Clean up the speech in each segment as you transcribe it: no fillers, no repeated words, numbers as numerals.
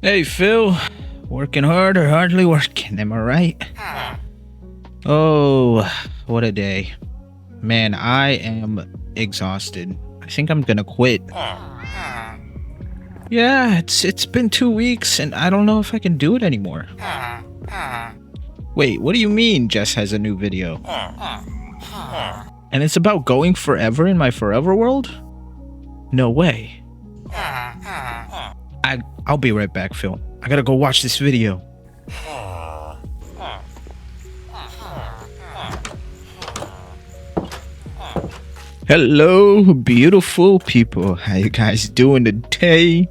Hey, Phil. Working hard or hardly working, am I right? Oh, what a day. Man, I am exhausted. I think I'm gonna quit. Yeah, it's been 2 weeks and I don't know if I can do it anymore. Wait, what do you mean Jess has a new video? And it's about going forever in my forever world? No way. I'll be right back, Phil. I gotta go watch this video. Hello, beautiful people. How you guys doing today?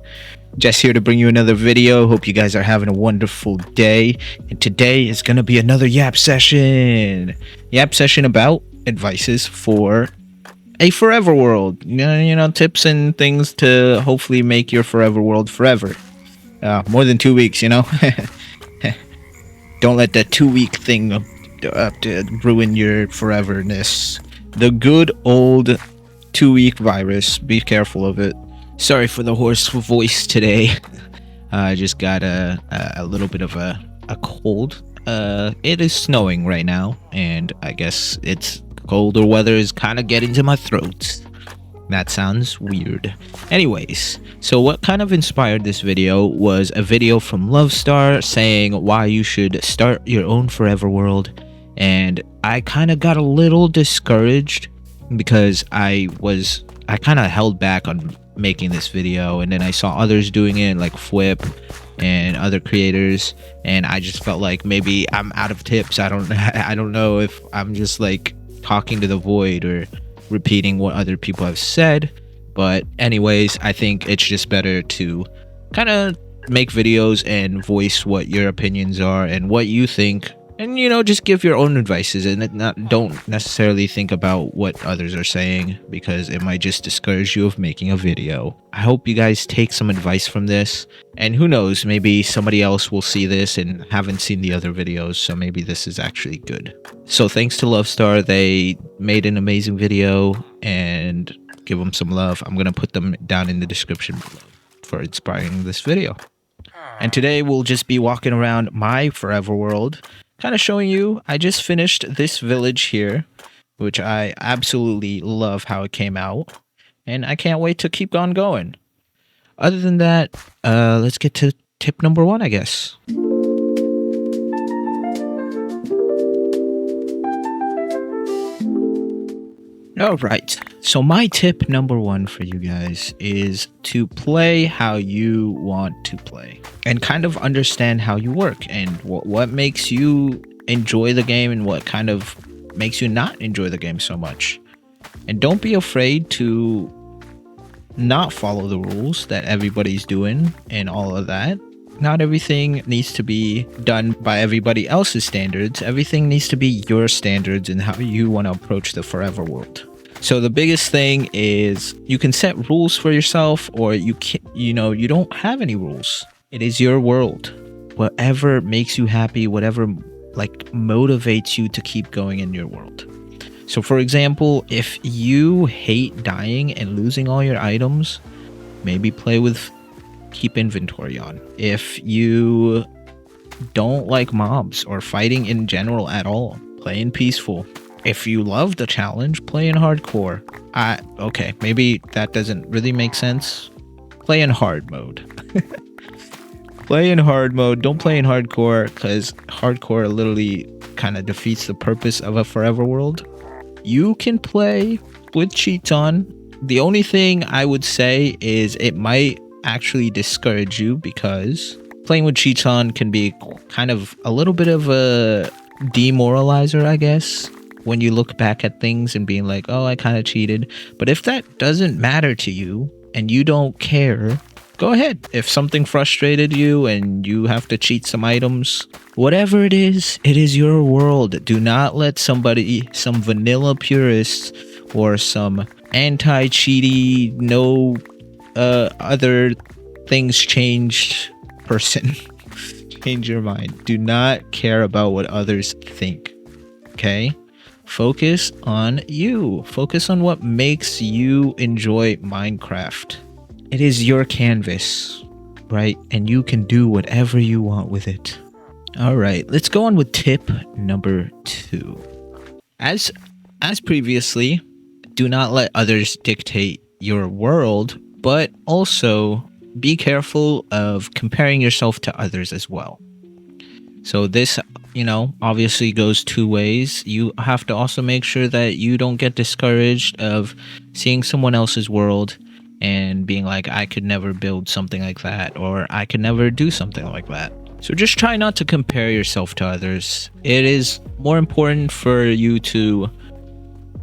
Just here to bring you another video. Hope you guys are having a wonderful day. And today is gonna be another yap session. Yap session about advices for a forever world. You know, tips and things to hopefully make your forever world forever. More than 2 weeks, you know. Don't let that 2 week thing ruin your foreverness. The good old 2 week virus. Be careful of it. Sorry for the hoarse voice today. I just got a little bit of a cold. It is snowing right now, and I guess it's colder weather is kind of getting to my throat. That sounds weird. Anyways, so what kind of inspired this video was a video from Lovestar saying why you should start your own forever world, and I kind of got a little discouraged because I kind of held back on making this video, and then I saw others doing it like Flip and other creators, and I just felt like maybe I'm out of tips. I don't know if I'm just like talking to the void or repeating what other people have said. But anyways, I think it's just better to kind of make videos and voice what your opinions are and what you think, and you know, just give your own advices and don't necessarily think about what others are saying, because it might just discourage you of making a video. I hope you guys take some advice from this, and who knows, maybe somebody else will see this and haven't seen the other videos, so maybe this is actually good. So thanks to Lovestar, they made an amazing video, and give them some love. I'm gonna put them down in the description below for inspiring this video. And today we'll just be walking around my forever world, kind of showing you. I just finished this village here, which I absolutely love how it came out, and I can't wait to keep on going. Other than that, let's get to tip number 1, I guess. All right, so my tip number 1 for you guys is to play how you want to play and kind of understand how you work and what makes you enjoy the game and what kind of makes you not enjoy the game so much. And don't be afraid to not follow the rules that everybody's doing and all of that. Not everything needs to be done by everybody else's standards. Everything needs to be your standards and how you want to approach the forever world. So the biggest thing is you can set rules for yourself, or you don't have any rules. It is your world. Whatever makes you happy, whatever like motivates you to keep going in your world. So for example, if you hate dying and losing all your items, maybe play with keep inventory on. If you don't like mobs or fighting in general at all, play in peaceful. If you love the challenge, play in hardcore. Okay, maybe that doesn't really make sense. Play in hard mode. Play in hard mode. Don't play in hardcore, because hardcore literally kind of defeats the purpose of a forever world. You can play with cheats on. The only thing I would say is it might actually discourage you, because playing with cheats on can be kind of a little bit of a demoralizer, I guess, when you look back at things and being like, oh, I kind of cheated. But if that doesn't matter to you and you don't care, go ahead. If something frustrated you and you have to cheat some items, whatever it is your world. Do not let somebody, some vanilla purist or some anti-cheaty, no other things changed person change your mind. Do not care about what others think. Okay? Focus on you. Focus on what makes you enjoy Minecraft. It is your canvas. right? And you can do whatever you want with it. All right, let's go on with tip number 2. As previously, do not let others dictate your world, but also be careful of comparing yourself to others as well. So this, obviously goes two ways. You have to also make sure that you don't get discouraged of seeing someone else's world and being like, I could never build something like that, or I could never do something like that. So just try not to compare yourself to others. It is more important for you to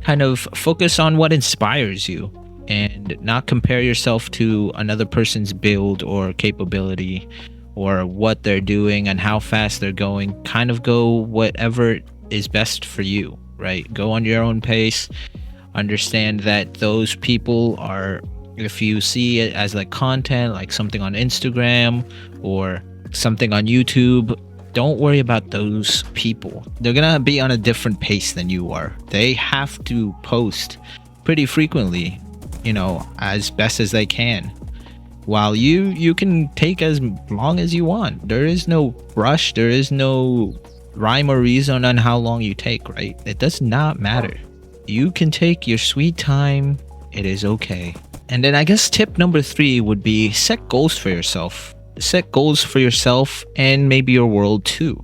kind of focus on what inspires you and not compare yourself to another person's build or capability or what they're doing and how fast they're going. Kind of go whatever is best for you, right? Go on your own pace. Understand that those people are, if you see it as like content, like something on Instagram or something on YouTube, don't worry about those people. They're gonna be on a different pace than you are. They have to post pretty frequently, as best as they can, while you can take as long as you want. There is no rush. There is no rhyme or reason on how long you take, right? It does not matter. You can take your sweet time. It is okay. And then I guess tip number 3 would be set goals for yourself. Set goals for yourself and maybe your world too.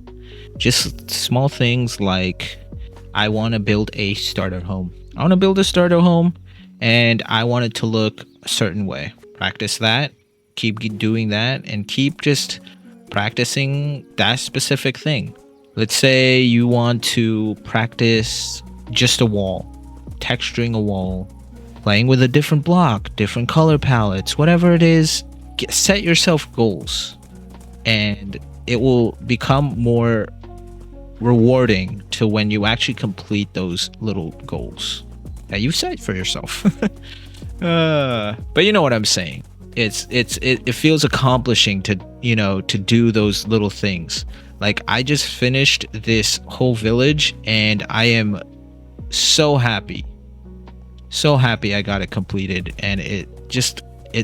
Just small things like, I want to build a starter home. I want to build a starter home and I want it to look a certain way. Practice that. Keep doing that and keep just practicing that specific thing. Let's say you want to practice just a wall, texturing a wall, playing with a different block, different color palettes, whatever it is. Set yourself goals and it will become more rewarding to when you actually complete those little goals that you set for yourself. But you know what I'm saying. It feels accomplishing to do those little things. Like, I just finished this whole village and I am so happy I got it completed, and it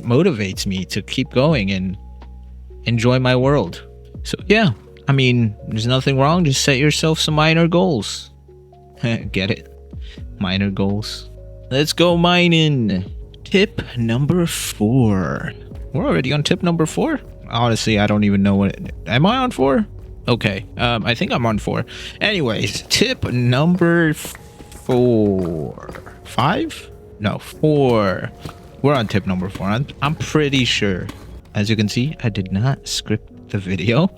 motivates me to keep going and enjoy my world. So yeah, I mean, there's nothing wrong. Just set yourself some minor goals. Get it? Minor goals. Let's go mining. Tip number 4. We're already on tip number 4? Honestly, I don't even know what... Am I on 4? Okay, I think I'm on 4. Anyways, tip number 4. 5? No, 4. We're on tip number 4. I'm pretty sure. As you can see, I did not script the video.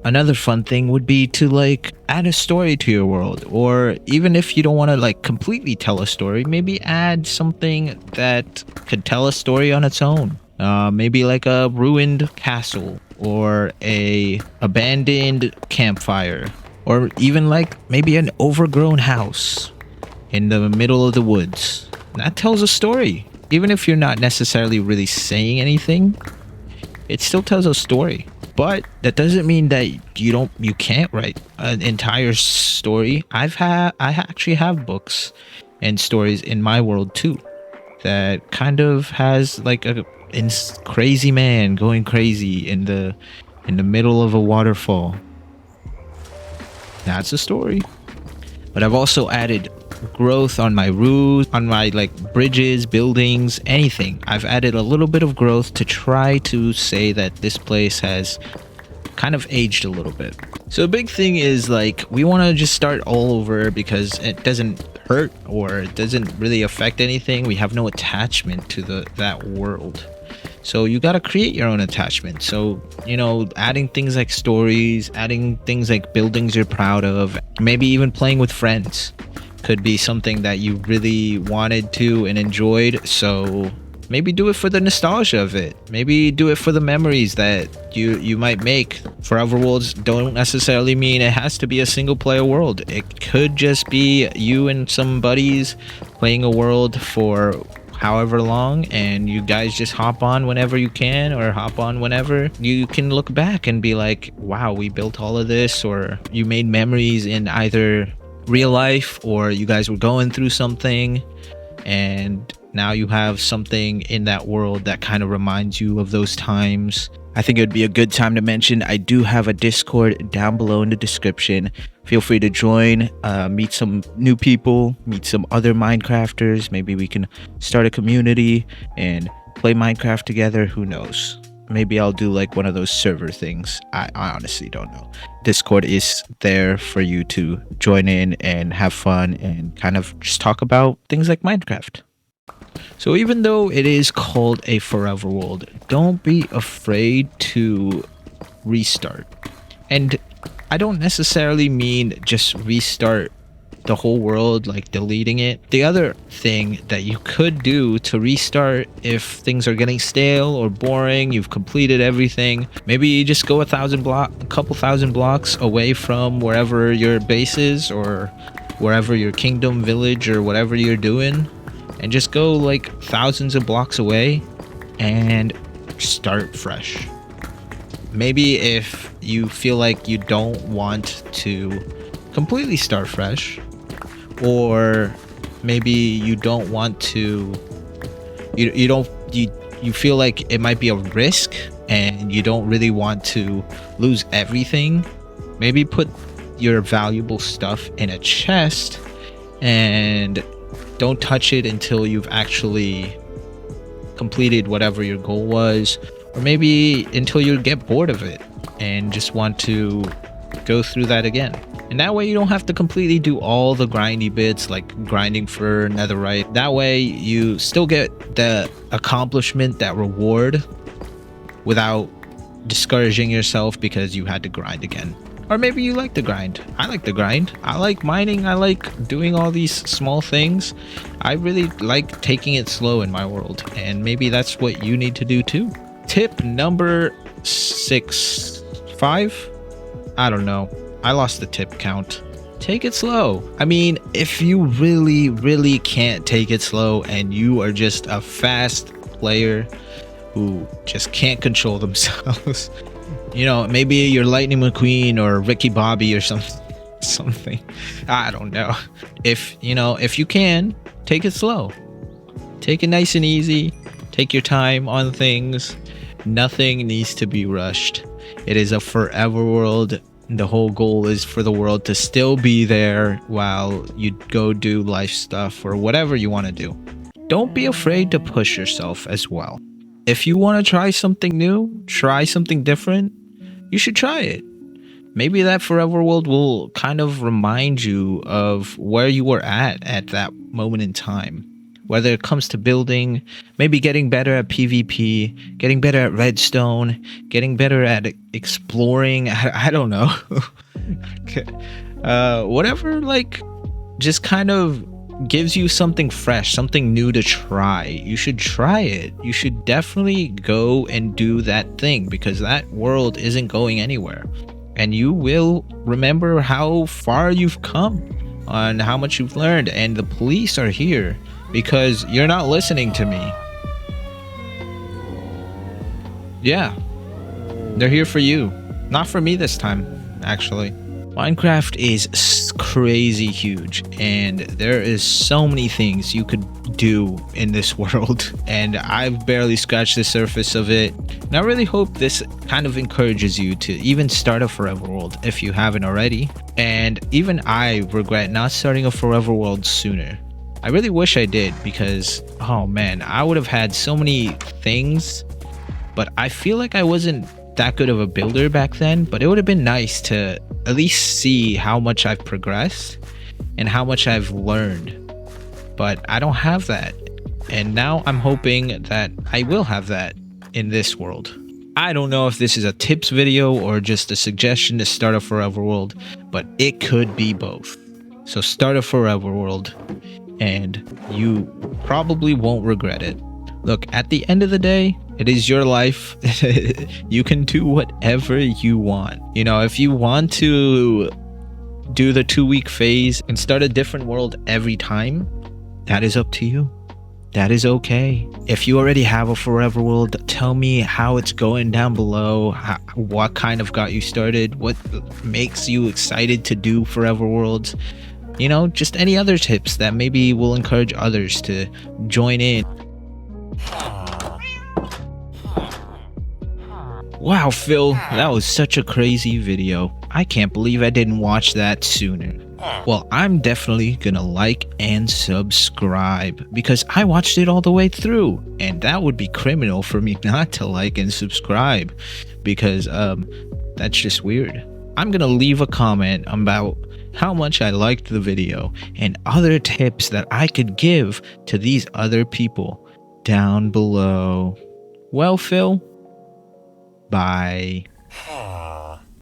Another fun thing would be to add a story to your world, or even if you don't want to completely tell a story, maybe add something that could tell a story on its own. Maybe like a ruined castle or a abandoned campfire, or even maybe an overgrown house in the middle of the woods. That tells a story. Even if you're not necessarily really saying anything, it still tells a story. But that doesn't mean that you can't write an entire story. I actually have books and stories in my world too, that kind of has a crazy man going crazy in the middle of a waterfall. That's a story. But I've also added growth on my roofs, on my bridges, buildings, anything. I've added a little bit of growth to try to say that this place has kind of aged a little bit. So a big thing is we want to just start all over because it doesn't hurt or it doesn't really affect anything. We have no attachment to that world. So you got to create your own attachment. So, adding things like stories, adding things like buildings you're proud of, maybe even playing with friends could be something that you really wanted to and enjoyed. So maybe do it for the nostalgia of it. Maybe do it for the memories that you might make. Forever worlds don't necessarily mean it has to be a single player world. It could just be you and some buddies playing a world for however long, and you guys just hop on whenever you can, or hop on whenever you can look back and be like, wow, we built all of this, or you made memories in either real life or you guys were going through something and Now you have something in that world that kind of reminds you of those times. I think it would be a good time to mention I do have a Discord down below in the description. Feel free to join, meet some new people, meet some other Minecrafters. Maybe we can start a community and play Minecraft together. Who knows? Maybe I'll do like one of those server things. I honestly don't know. Discord is there for you to join in and have fun and kind of just talk about things like Minecraft. So even though it is called a forever world, don't be afraid to restart. And I don't necessarily mean just restart the whole world, like deleting it. The other thing that you could do to restart if things are getting stale or boring, you've completed everything, maybe you just go a couple thousand blocks away from wherever your base is or wherever your kingdom, village, or whatever you're doing, and just go like thousands of blocks away and start fresh. Maybe if you feel like you don't want to completely start fresh, or maybe you don't want to, you feel like it might be a risk and you don't really want to lose everything, maybe put your valuable stuff in a chest and don't touch it until you've actually completed whatever your goal was, or maybe until you get bored of it and just want to go through that again. And that way you don't have to completely do all the grindy bits like grinding for netherite. That way you still get the accomplishment, that reward, without discouraging yourself because you had to grind again. Or maybe you like to grind. I like to grind. I like mining. I like doing all these small things. I really like taking it slow in my world, and maybe that's what you need to do too. Tip number 5? I don't know. I lost the tip count. Take it slow. I mean, if you really can't take it slow and you are just a fast player who just can't control themselves, you know, maybe you're Lightning McQueen or Ricky Bobby or something. I don't know. If you can, take it slow. Take it nice and easy. Take your time on things. Nothing needs to be rushed. It is a forever world. The whole goal is for the world to still be there while you go do life stuff or whatever you want to do. Don't be afraid to push yourself as well. If you want to try something new, try something different, you should try it. Maybe that forever world will kind of remind you of where you were at that moment in time. Whether it comes to building, maybe getting better at PvP, getting better at redstone, getting better at exploring, I don't know. Whatever, like, just kind of gives you something fresh, something new to try. You should try it. You should definitely go and do that thing, because that world isn't going anywhere. And you will remember how far you've come, on how much you've learned. And the police are here because you're not listening to me. Yeah, they're here for you. Not for me this time, actually. Minecraft is crazy huge, and there is so many things you could do in this world, and I've barely scratched the surface of it. And I really hope this kind of encourages you to even start a forever world if you haven't already. And even I regret not starting a forever world sooner. I really wish I did, because oh man, I would have had so many things, but I feel like I wasn't that good of a builder back then. But it would have been nice to at least see how much I've progressed and how much I've learned. But I don't have that, and now I'm hoping that I will have that in this world. I don't know if this is a tips video or just a suggestion to start a forever world, but it could be both. So start a forever world and you probably won't regret it. Look, at the end of the day, it is your life. You can do whatever you want. You know, if you want to do the 2-week phase and start a different world every time, that is up to you. That is okay. If you already have a forever world, tell me how it's going down below. What kind of got you started? What makes you excited to do forever worlds? you know, just any other tips that maybe will encourage others to join in. Wow, Phil, that was such a crazy video. I can't believe I didn't watch that sooner. Well, I'm definitely gonna like and subscribe because I watched it all the way through, and that would be criminal for me not to like and subscribe because that's just weird. I'm gonna leave a comment about how much I liked the video and other tips that I could give to these other people down below. Well, Phil, bye.